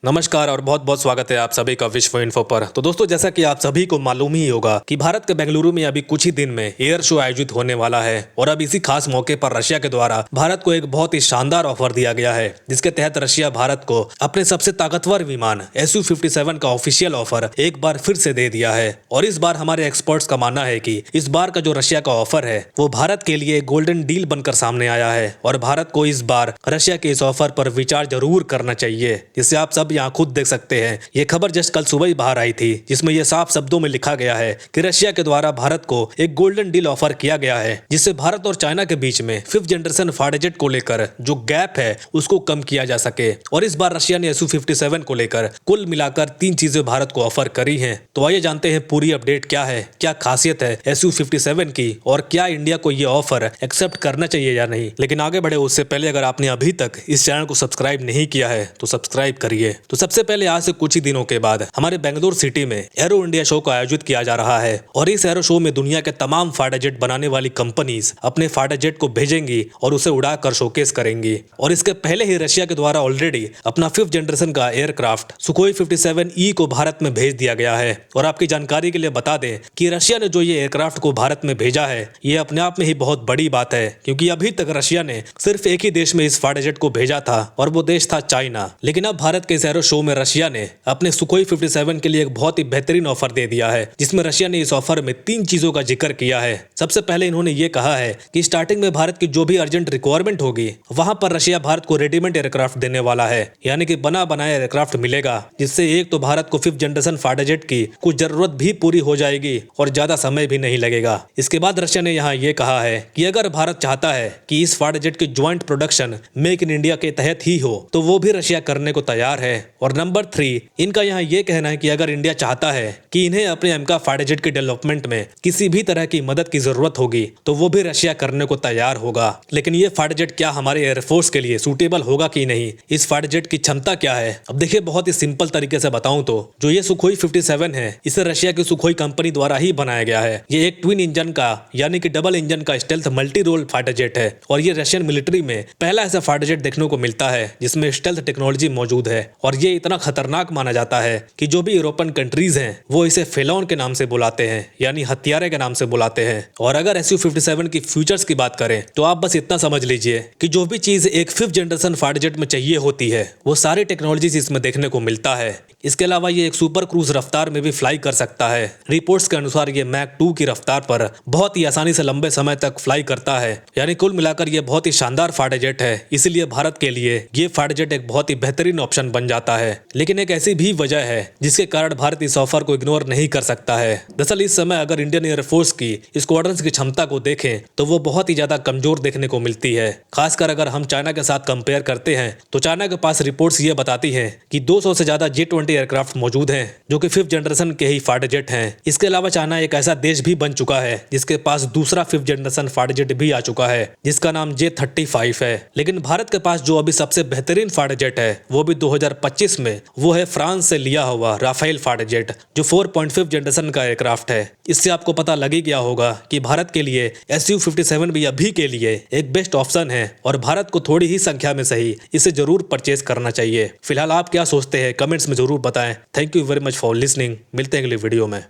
नमस्कार और बहुत बहुत स्वागत है आप सभी का विश्व इन्फो पर। तो दोस्तों, जैसा कि आप सभी को मालूम ही होगा कि भारत के बेंगलुरु में अभी कुछ ही दिन में एयर शो आयोजित होने वाला है और अब इसी खास मौके पर रशिया के द्वारा भारत को एक बहुत ही शानदार ऑफर दिया गया है, जिसके तहत रशिया भारत को अपने सबसे ताकतवर विमान Su-57 का ऑफिशियल ऑफर एक बार फिर से दे दिया है। और इस बार हमारे एक्सपर्ट्स का मानना है कि इस बार का जो रशिया का ऑफर है वो भारत के लिए गोल्डन डील बनकर सामने आया है और भारत को इस बार रशिया के इस ऑफर पर विचार जरूर करना चाहिए, जिससे आप सब यहाँ खुद देख सकते हैं। ये खबर जस्ट कल सुबह ही बाहर आई थी, जिसमें ये साफ शब्दों में लिखा गया है कि रशिया के द्वारा भारत को एक गोल्डन डील ऑफर किया गया है, जिससे भारत और चाइना के बीच में 5th जनरेशन फाइटर जेट को लेकर जो गैप है उसको कम किया जा सके। और इस बार रशिया ने Su-57 को लेकर कुल मिलाकर 3 चीजें भारत को ऑफर करी हैं। तो आइए जानते हैं पूरी अपडेट क्या है, क्या खासियत है Su-57 की और क्या इंडिया को ये ऑफर एक्सेप्ट करना चाहिए या नहीं। लेकिन आगे बढ़े उससे पहले अगर आपने अभी तक इस चैनल को सब्सक्राइब नहीं किया है तो सब्सक्राइब करिए। तो सबसे पहले आज से कुछ ही दिनों के बाद हमारे बेंगलुरु सिटी में एरो इंडिया शो का आयोजित किया जा रहा है और इस एरो शो में दुनिया के तमाम फाइटर जेट बनाने वाली कंपनीज अपने फाइटर जेट को भेजेंगी और उसे उड़ाकर शोकेस करेंगी। और इसके पहले ही रशिया के द्वारा ऑलरेडी अपना 5th जनरेशन का एयरक्राफ्ट सुखोई 57E को भारत में भेज दिया गया है। और आपकी जानकारी के लिए बता दें कि रशिया ने जो ये एयरक्राफ्ट को भारत में भेजा है ये अपने आप में ही बहुत बड़ी बात है, क्योंकि अभी तक रशिया ने सिर्फ एक ही देश में इस फाइटर जेट को भेजा था और वो देश था चाइना। लेकिन अब भारत के इस एरो शो में रशिया ने अपने सुखोई 57 के लिए एक बहुत ही बेहतरीन ऑफर दे दिया है, जिसमें रशिया ने इस ऑफर में 3 चीजों का जिक्र किया है। सबसे पहले इन्होंने ये कहा है कि स्टार्टिंग में भारत की जो भी अर्जेंट रिक्वायरमेंट होगी वहां पर रशिया भारत को रेडीमेड एयरक्राफ्ट देने वाला है, यानी कि बना बनाया एयरक्राफ्ट मिलेगा, जिससे एक तो भारत को 5th जनरेशन फाइटर जेट की कुछ जरूरत भी पूरी हो जाएगी और ज्यादा समय भी नहीं लगेगा। इसके बाद रशिया ने यहाँ ये कहा है कि अगर भारत चाहता है कि इस फाइटर जेट की joint production make in India के तहत ही हो तो वो भी रशिया करने को तैयार है। और नंबर 3, इनका यहाँ ये कहना है कि अगर इंडिया चाहता है कि इन्हें अपने एमका फाइटर जेट के डेवलपमेंट में किसी भी तरह की मदद की जरूरत होगी तो वो भी रशिया करने को तैयार होगा। लेकिन ये फाइटर जेट क्या हमारे एयरफोर्स के लिए सूटेबल होगा कि नहीं, इस फाइटर जेट की क्षमता क्या है? अब देखिए, बहुत ही सिंपल तरीके से बताऊं तो जो ये सुखोई 57 है इसे रशिया की सुखोई कंपनी द्वारा ही बनाया गया है। ये एक ट्विन इंजन का यानी कि डबल इंजन का stealth multi role fighter jet है और ये रशियन मिलिट्री में पहला ऐसा फाइटर जेट देखने को मिलता है जिसमें स्टेल्थ टेक्नोलॉजी मौजूद है। और ये इतना खतरनाक माना जाता है कि जो भी यूरोपियन कंट्रीज हैं वो इसे फेलॉन के नाम से बुलाते हैं, यानी हथियारे के नाम से बुलाते हैं। और अगर Su-57 की फीचर्स की बात करें तो आप बस इतना समझ लीजिए कि जो भी चीज एक 5th जनरेशन फाइटर जेट में चाहिए होती है वो सारी टेक्नोलॉजीज इसमें देखने को मिलता है। इसके अलावा ये एक सुपर क्रूज रफ्तार में भी फ्लाई कर सकता है। रिपोर्ट्स के अनुसार ये मैक 2 की रफ्तार पर बहुत ही आसानी से लंबे समय तक फ्लाई करता है, यानी कुल मिलाकर ये बहुत ही शानदार फाइटर जेट है। इसीलिए भारत के लिए ये फाइटर जेट एक बहुत ही बेहतरीन ऑप्शन बन जाता है। लेकिन एक ऐसी भी वजह है जिसके कारण भारत इस ऑफर को इग्नोर नहीं कर सकता है। दरअसल इस समय अगर इंडियन एयरफोर्स की स्क्वाड्रंस की क्षमता को देखें तो वो बहुत ही ज्यादा कमजोर देखने को मिलती है। खासकर अगर हम चाइना के साथ कंपेयर करते हैं तो चाइना के पास रिपोर्ट्स ये बताती हैं कि 200 से ज्यादा J-20 एयरक्राफ्ट मौजूद हैं जो कि 5th जनरेशन के ही फाइटर जेट हैं। इसके अलावा चाइना एक ऐसा देश भी बन चुका है जिसके पास दूसरा 5th जनरेशन फाइटर जेट भी आ चुका है जिसका नाम J-35 है। लेकिन भारत के पास जो अभी सबसे बेहतरीन फाइटर जेट है वो भी 2025 में, वो है फ्रांस से लिया हुआ राफेल फाइटर जेट जो 4.5 जनरेशन का एयरक्राफ्ट है। इससे आपको पता लग ही गया होगा कि भारत के लिए Su-57 भी अभी के लिए एक बेस्ट ऑप्शन है और भारत को थोड़ी ही संख्या में सही इसे जरूर परचेज करना चाहिए। फिलहाल आप क्या सोचते हैं कमेंट्स में जरूर बताएं। Thank you very much for listening. मिलते हैं अगले वीडियो में।